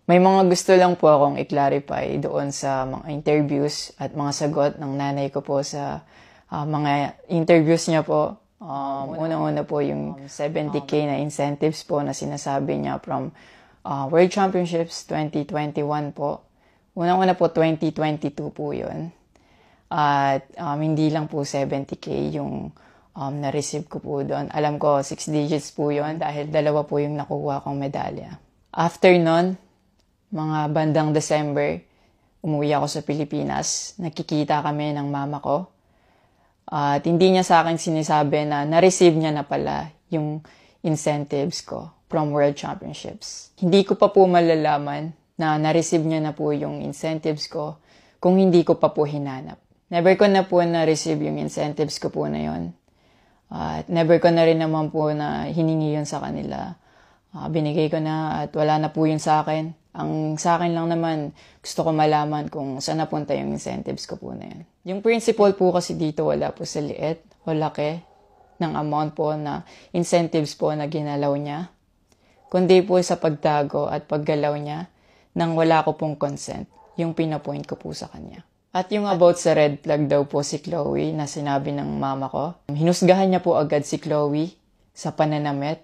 May mga gusto lang po akong i-clarify doon sa mga interviews at mga sagot ng nanay ko po sa mga interviews niya po. Unang-una po yung 70K na incentives po na sinasabi niya from World Championships 2021 po. Unang-una po 2022 po yun. At hindi lang po 70K yung na-receive ko po doon. Alam ko 6 digits po yun dahil 2 po yung nakuha kong medalya. After nun, mga bandang December, umuwi ako sa Pilipinas. Nakikita kami ng mama ko. At hindi niya sa akin sinasabi na na-receive niya na pala yung incentives ko from World Championships. Hindi ko pa po malalaman na na-receive niya na po yung incentives ko kung hindi ko pa po hinanap. Never ko na po na-receive yung incentives ko po na yun. At never ko na rin naman po na hiningi yun sa kanila. Binigay ko na at wala na po yun sa akin. Ang sa akin lang naman, gusto ko malaman kung saan napunta yung incentives ko po na yun. Yung principle po kasi dito wala po sa liit o laki ng amount po na incentives po na ginalaw niya. Kundi po sa pagtago at paggalaw niya nang wala ko pong consent, yung pinapoint ko po sa kanya. At yung about sa red flag daw po si Chloe na sinabi ng mama ko, hinusgahan niya po agad si Chloe sa pananamit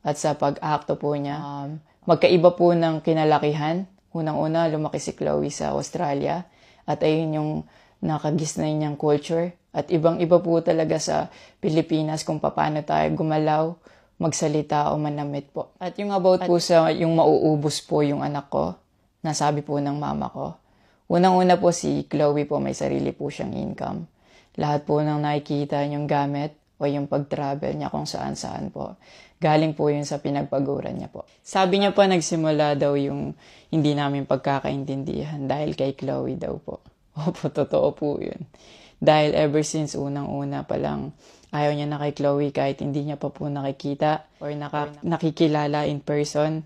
at sa pag-akto po niya. Magkaiba po ng kinalakihan. Unang-una, lumaki si Chloe sa Australia at ayun yung nakagisnay niyang culture. At ibang-iba po talaga sa Pilipinas kung paano tayo gumalaw, magsalita o manamit po. At yung about po sa yung mauubos po yung anak ko, nasabi po ng mama ko. Unang-una po si Chloe po may sarili po siyang income. Lahat po ng nakikita niyong gamit o yung pag-travel niya kung saan-saan po. Galing po yun sa pinagpaguran niya po. Sabi niya po nagsimula daw yung hindi namin pagkakaintindihan dahil kay Chloe daw po. Opo, totoo po yun. Dahil ever since unang-una pa lang, ayaw niya na kay Chloe kahit hindi niya pa po nakikita or nakikilala in person.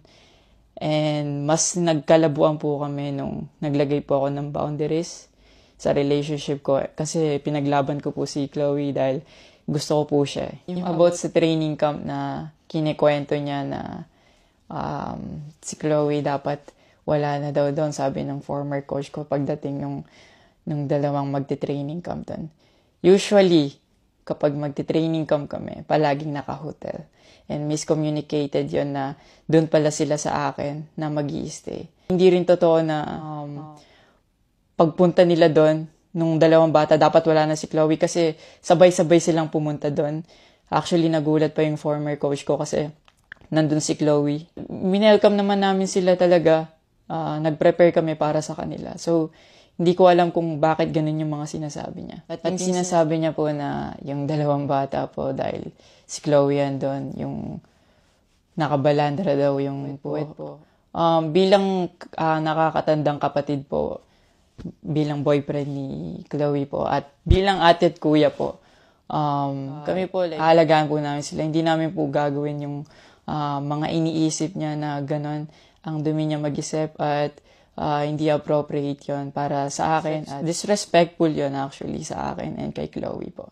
And mas nagkalabuan po kami nung naglagay po ako ng boundaries sa relationship ko. Kasi pinaglaban ko po si Chloe dahil gusto ko po siya. Yung about sa training camp na kinikwento niya na si Chloe dapat wala na daw doon, sabi ng former coach ko pagdating nung dalawang magte-training camp doon. Usually, kapag magte-training camp kami, palaging naka-hotel. And miscommunicated yon na doon pala sila sa akin na mag-i-stay. Hindi rin totoo na pagpunta nila doon, nung dalawang bata, dapat wala na si Chloe kasi sabay-sabay silang pumunta doon. Actually, nagulat pa yung former coach ko kasi nandun si Chloe. Minelcome naman namin sila talaga. Nag-prepare kami para sa kanila. So, hindi ko alam kung bakit ganun yung mga sinasabi niya. At yung sinasabi niya po na yung dalawang bata po dahil si Chloe yan doon, yung nakabalandra daw yung puwet po. Bilang nakakatandang kapatid po, bilang boyfriend ni Chloe po at bilang ate at kuya po, kami po aalagaan po namin sila. Hindi namin po gagawin yung mga iniisip niya na gano'n. Ang dumi niya mag-isip at hindi appropriate yon para sa akin. At disrespectful yon actually sa akin and kay Chloe po.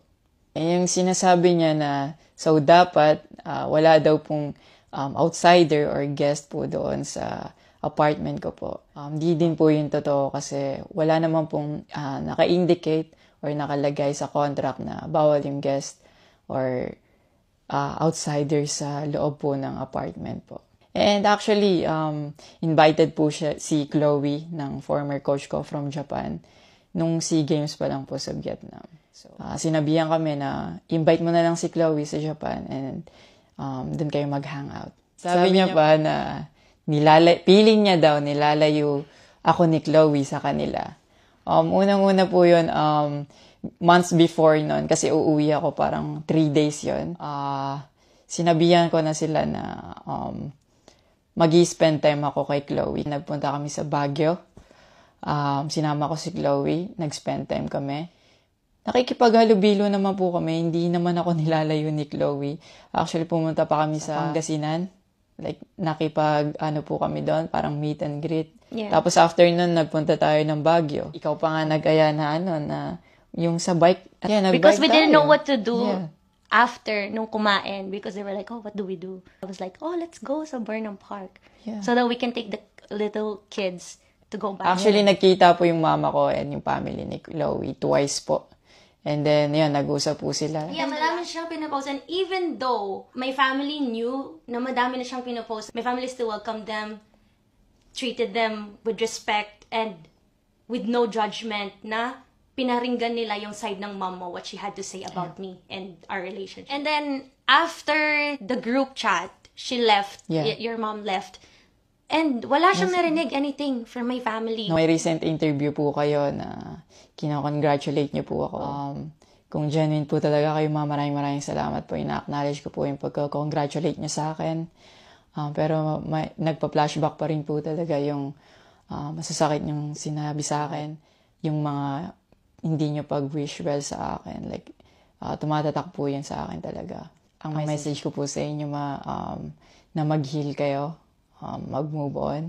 And yung sinasabi niya na so dapat wala daw pong outsider or guest po doon sa apartment ko po. Di din po yung totoo kasi wala naman pong naka-indicate or nakalagay sa contract na bawal yung guest or outsider sa loob po ng apartment po. And actually, invited po si Chloe ng former coach ko from Japan nung SEA Games pa lang po sa Vietnam. So, sinabihan kami na invite mo na lang si Chloe sa Japan and doon kayo mag-hangout. Sabi niya pa na feeling niya daw nilalayo ako ni Chloe sa kanila. Unang-una po yun, months before nun, kasi uuwi ako parang 3 days yun. Sinabihan ko na sila na mag-i-spend time ako kay Chloe. Nagpunta kami sa Baguio. Sinama ko si Chloe. Nag-spend time kami. Nakikipaghalubilo naman po kami. Hindi naman ako nilalayo ni Chloe. Actually, pumunta pa kami sa Pangasinan. Like, po kami doon. Parang meet and greet. Yeah. Tapos after nun, nagpunta tayo ng Baguio. Ikaw pa nga nag-aya na yung sa bike. Yeah, Because we didn't know tayo. what to do. Yeah. After nung kumain because they were like, oh, what do we do? I was like, oh, let's go sa Burnham Park. Yeah. So that we can take the little kids to go back. Actually, nagkita po yung mama ko and yung family ni Chloe twice po. And then, yun, nag-usap po sila. Yeah, madami siyang pinopost. And even though my family knew na madami na siyang pinopost, my family still welcomed them, treated them with respect, and with no judgment na pinaringgan nila yung side ng mom mo, what she had to say about me and our relationship. And then, after the group chat, she left, your mom left, and wala siyang narinig anything from my family. May recent interview po kayo na kina-congratulate niyo po ako. Kung genuine po talaga kayo, maraming salamat po. Ina-acknowledge ko po yung pagka-congratulate niyo sa akin. Pero nagpa-flashback pa rin po talaga yung masasakit yung sinabi sa akin. Yung mga hindi niyo pag-wish well sa akin. Like, tumatatak po yan sa akin talaga. Ang message ko po sa inyo na mag-heal kayo, mag-move on.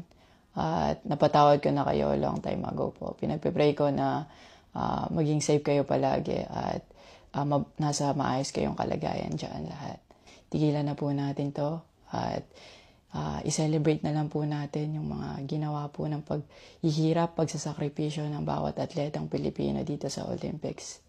At napatawad ko na kayo long time ago po. Pinagpe-pray ko na maging safe kayo palagi at nasa maayos kayong kalagayan dyan lahat. Tigilan na po natin to at i-celebrate na lang po natin yung mga ginawa po ng paghihirap, pagsasakripisyo ng bawat atletang Pilipino dito sa Olympics.